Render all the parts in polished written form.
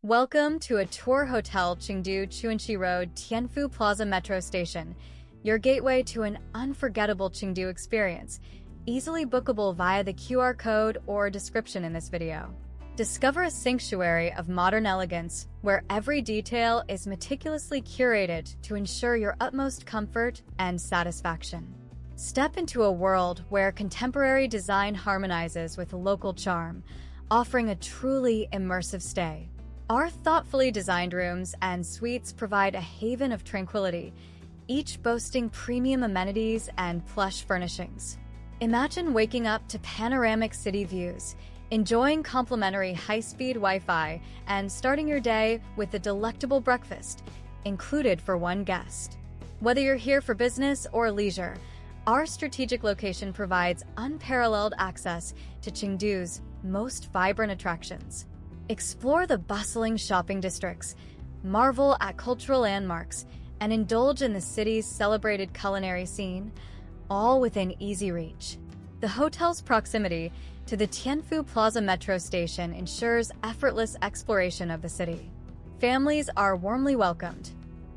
Welcome to Atour Hotel, Chengdu Chunxi Road, Tianfu Plaza Metro Station, your gateway to an unforgettable Chengdu experience, easily bookable via the QR code or description in this video. Discover a sanctuary of modern elegance where every detail is meticulously curated to ensure your utmost comfort and satisfaction. Step into a world where contemporary design harmonizes with local charm, offering a truly immersive stay. Our thoughtfully designed rooms and suites provide a haven of tranquility, each boasting premium amenities and plush furnishings. Imagine waking up to panoramic city views, enjoying complimentary high-speed Wi-Fi, and starting your day with a delectable breakfast, included for one guest. Whether you're here for business or leisure, our strategic location provides unparalleled access to Chengdu's most vibrant attractions. Explore the bustling shopping districts, marvel at cultural landmarks, and indulge in the city's celebrated culinary scene, all within easy reach. The hotel's proximity to the Tianfu Plaza Metro Station ensures effortless exploration of the city. Families are warmly welcomed.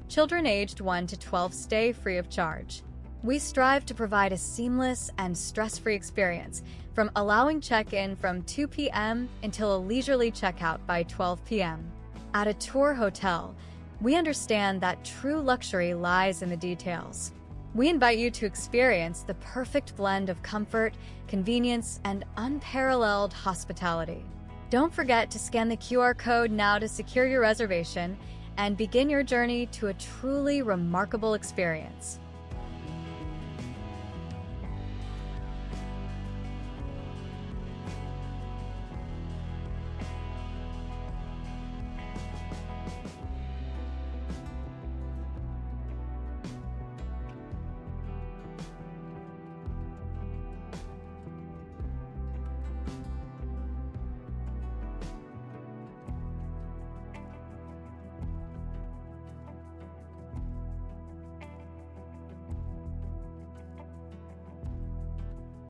Children aged 1 to 12 stay free of charge. We strive to provide a seamless and stress-free experience, from allowing check-in from 2 p.m. until a leisurely checkout by 12 p.m. At Atour Hotel, we understand that true luxury lies in the details. We invite you to experience the perfect blend of comfort, convenience, and unparalleled hospitality. Don't forget to scan the QR code now to secure your reservation and begin your journey to a truly remarkable experience.